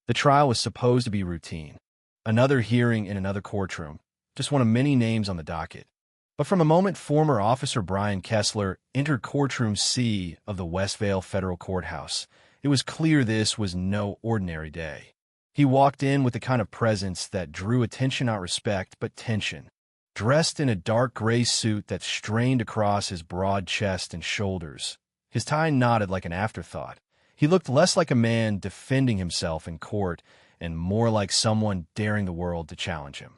The trial was supposed to be routine. Another hearing in another courtroom, just one of many names on the docket. But from the moment former Officer Brian Kessler entered Courtroom C of the Westvale Federal Courthouse, it was clear this was no ordinary day. He walked in with the kind of presence that drew attention, not respect, but tension. Dressed in a dark gray suit that strained across his broad chest and shoulders, his tie knotted like an afterthought, he looked less like a man defending himself in court and more like someone daring the world to challenge him.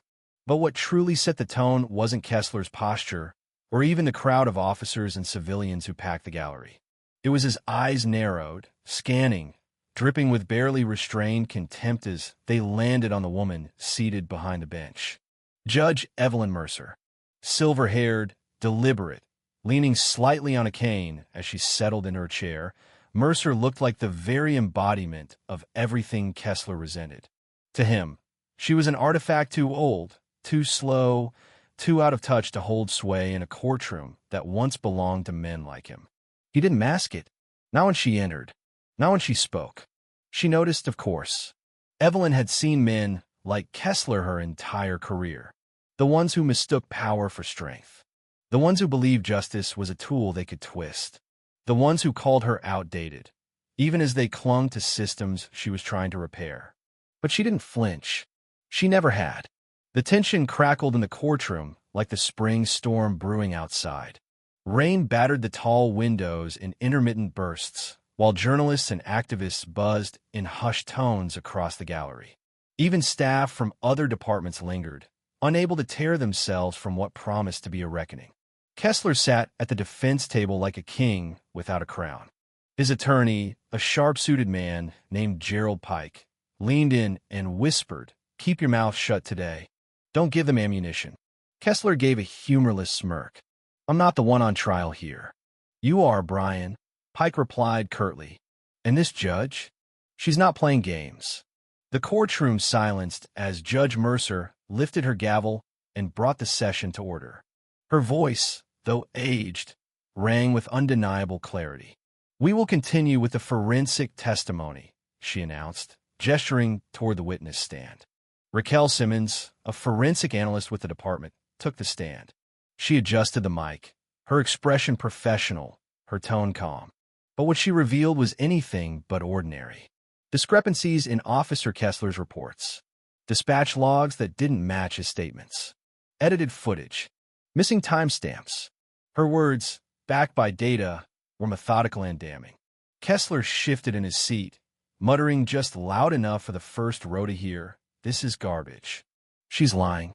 But what truly set the tone wasn't Kessler's posture, or even the crowd of officers and civilians who packed the gallery. It was his eyes narrowed, scanning, dripping with barely restrained contempt as they landed on the woman seated behind the bench. Judge Evelyn Mercer, silver-haired, deliberate, leaning slightly on a cane as she settled in her chair, Mercer looked like the very embodiment of everything Kessler resented. To him, she was an artifact too old, too slow, too out of touch to hold sway in a courtroom that once belonged to men like him. He didn't mask it. Not when she entered. Not when she spoke. She noticed, of course. Evelyn had seen men like Kessler her entire career. The ones who mistook power for strength. The ones who believed justice was a tool they could twist. The ones who called her outdated, even as they clung to systems she was trying to repair. But she didn't flinch. She never had. The tension crackled in the courtroom like the spring storm brewing outside. Rain battered the tall windows in intermittent bursts, while journalists and activists buzzed in hushed tones across the gallery. Even staff from other departments lingered, unable to tear themselves from what promised to be a reckoning. Kessler sat at the defense table like a king without a crown. His attorney, a sharp-suited man named Gerald Pike, leaned in and whispered, "Keep your mouth shut today. Don't give them ammunition." Kessler gave a humorless smirk. "I'm not the one on trial here." "You are, Brian," Pike replied curtly. "And this judge? She's not playing games." The courtroom silenced as Judge Mercer lifted her gavel and brought the session to order. Her voice, though aged, rang with undeniable clarity. "We will continue with the forensic testimony," she announced, gesturing toward the witness stand. Raquel Simmons, a forensic analyst with the department, took the stand. She adjusted the mic, her expression professional, her tone calm. But what she revealed was anything but ordinary. Discrepancies in Officer Kessler's reports. Dispatch logs that didn't match his statements. Edited footage. Missing timestamps. Her words, backed by data, were methodical and damning. Kessler shifted in his seat, muttering just loud enough for the first row to hear, "This is garbage." "She's lying."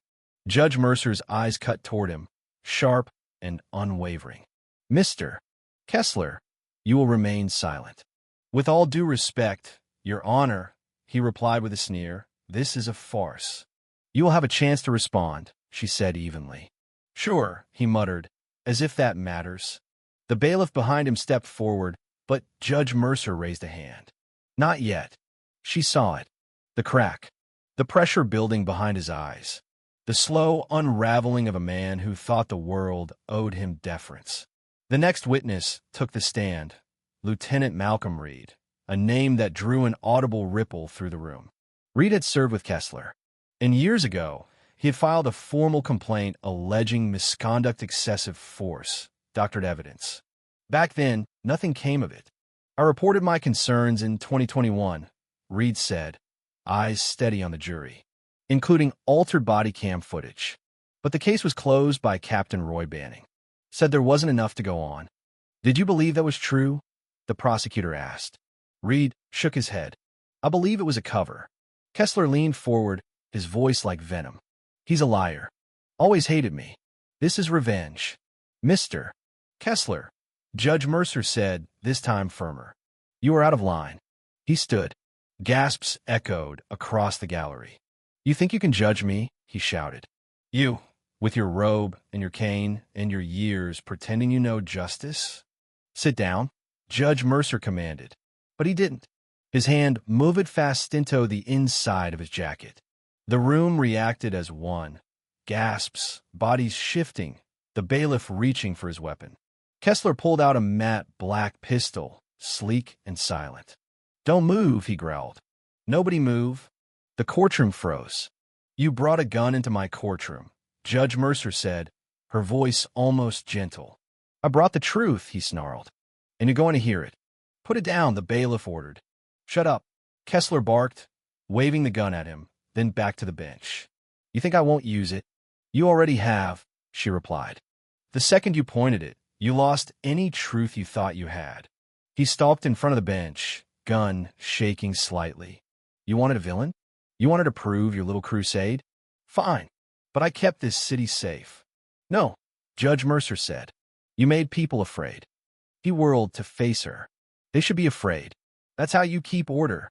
Judge Mercer's eyes cut toward him, sharp and unwavering. "Mr. Kessler, you will remain silent." "With all due respect, Your Honor," he replied with a sneer, "this is a farce." "You will have a chance to respond," she said evenly. "Sure," he muttered, as if that matters. The bailiff behind him stepped forward, but Judge Mercer raised a hand. "Not yet." She saw it. The crack. The pressure building behind his eyes. The slow unraveling of a man who thought the world owed him deference. The next witness took the stand, Lieutenant Malcolm Reed, a name that drew an audible ripple through the room. Reed had served with Kessler, and years ago, he had filed a formal complaint alleging misconduct, excessive force, doctored evidence. Back then, nothing came of it. "I reported my concerns in 2021, Reed said, eyes steady on the jury, including altered body cam footage. But the case was closed by Captain Roy Banning. Said there wasn't enough to go on." "Did you believe that was true?" the prosecutor asked. Reed shook his head. "I believe it was a cover." Kessler leaned forward, his voice like venom. "He's a liar. Always hated me. This is revenge." "Mr. Kessler," Judge Mercer said, this time firmer, "you are out of line." He stood. Gasps echoed across the gallery. "You think you can judge me?" he shouted. "You, with your robe and your cane and your years pretending you know justice?" "Sit down," Judge Mercer commanded. But he didn't. His hand moved fast into the inside of his jacket. The room reacted as one. Gasps, bodies shifting, the bailiff reaching for his weapon. Kessler pulled out a matte black pistol, sleek and silent. "Don't move," he growled. Nobody move. The courtroom froze. You brought a gun into my courtroom, Judge Mercer said, her voice almost gentle. I brought the truth, he snarled. And you're going to hear it. Put it down, the bailiff ordered. Shut up, Kessler barked, waving the gun at him, then back to the bench. You think I won't use it? You already have, she replied. The second you pointed it, you lost any truth you thought you had. He stalked in front of the bench, gun shaking slightly. You wanted a villain? You wanted to prove your little crusade? Fine, but I kept this city safe. No, Judge Mercer said. You made people afraid. He whirled to face her. They should be afraid. That's how you keep order.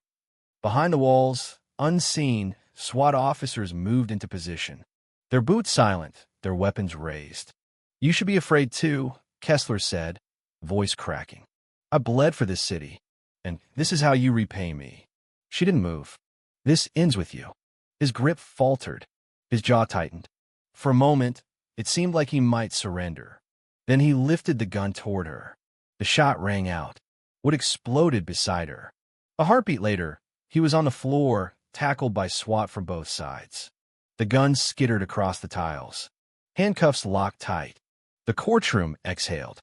Behind the walls, unseen, SWAT officers moved into position. Their boots silent, their weapons raised. You should be afraid too, Kessler said, voice cracking. I bled for this city, and this is how you repay me. She didn't move. This ends with you. His grip faltered. His jaw tightened. For a moment, it seemed like he might surrender. Then he lifted the gun toward her. The shot rang out. Wood exploded beside her. A heartbeat later, he was on the floor, tackled by SWAT from both sides. The gun skittered across the tiles. Handcuffs locked tight. The courtroom exhaled.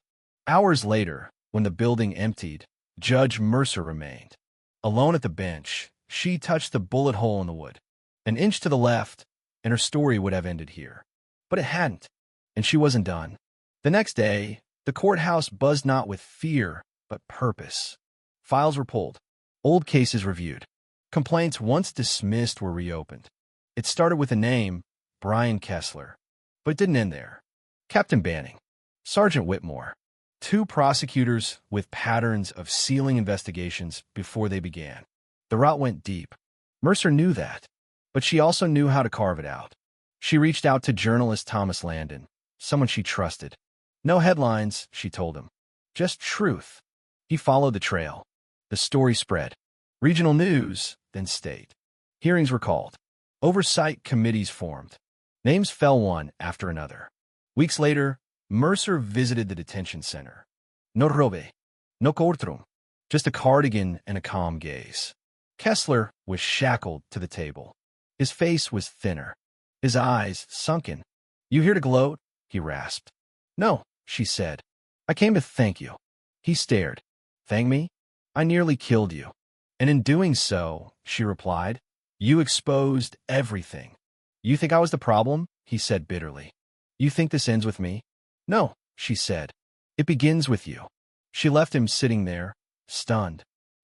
Hours later, when the building emptied, Judge Mercer remained. Alone at the bench, she touched the bullet hole in the wood. An inch to the left, and her story would have ended here. But it hadn't, and she wasn't done. The next day, the courthouse buzzed not with fear, but purpose. Files were pulled. Old cases reviewed. Complaints once dismissed were reopened. It started with a name, Brian Kessler. But it didn't end there. Captain Banning, Sergeant Whitmore, two prosecutors with patterns of sealing investigations before they began. The rot went deep. Mercer knew that, but she also knew how to carve it out. She reached out to journalist Thomas Landon, someone she trusted. No headlines, she told him. Just truth. He followed the trail. The story spread. Regional news, then state. Hearings were called. Oversight committees formed. Names fell one after another. Weeks later, Mercer visited the detention center. No robe, no courtroom, just a cardigan and a calm gaze. Kessler was shackled to the table. His face was thinner, his eyes sunken. You here to gloat? He rasped. No, she said. I came to thank you. He stared. Thank me? I nearly killed you. And in doing so, she replied, you exposed everything. You think I was the problem? He said bitterly. You think this ends with me? No, she said. It begins with you. She left him sitting there, stunned.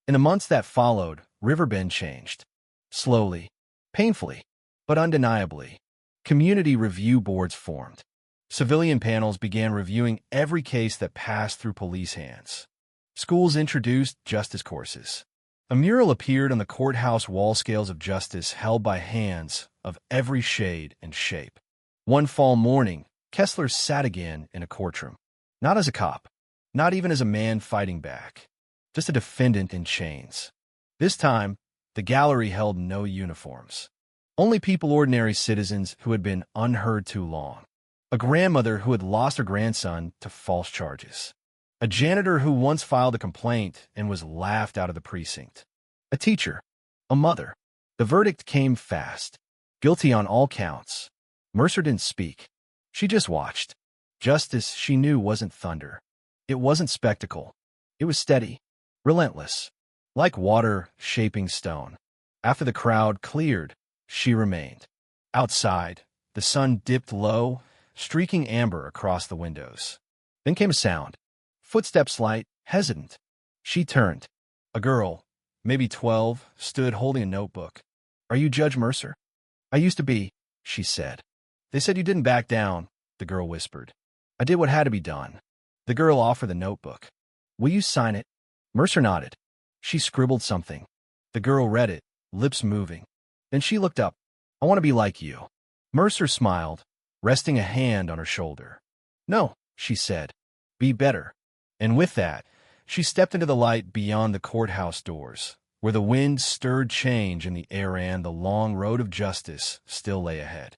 In the months that followed, Riverbend changed. Slowly, painfully, but undeniably. Community review boards formed. Civilian panels began reviewing every case that passed through police hands. Schools introduced justice courses. A mural appeared on the courthouse wall scales of justice held by hands of every shade and shape. One fall morning, Kessler sat again in a courtroom. Not as a cop, not even as a man fighting back, just a defendant in chains. This time, the gallery held no uniforms. Only people, ordinary citizens who had been unheard too long. A grandmother who had lost her grandson to false charges. A janitor who once filed a complaint and was laughed out of the precinct. A teacher. A mother. The verdict came fast. Guilty on all counts. Mercer didn't speak. She just watched. Justice, she knew, wasn't thunder. It wasn't spectacle. It was steady. Relentless. Like water shaping stone. After the crowd cleared, she remained. Outside, the sun dipped low, streaking amber across the windows. Then came a sound. Footsteps light, hesitant. She turned. A girl, maybe 12, stood holding a notebook. Are you Judge Mercer? I used to be, she said. They said you didn't back down, the girl whispered. I did what had to be done. The girl offered the notebook. Will you sign it? Mercer nodded. She scribbled something. The girl read it, lips moving. Then she looked up. I want to be like you. Mercer smiled, resting a hand on her shoulder. No, she said. Be better. And with that, she stepped into the light beyond the courthouse doors, where the wind stirred change in the air and the long road of justice still lay ahead.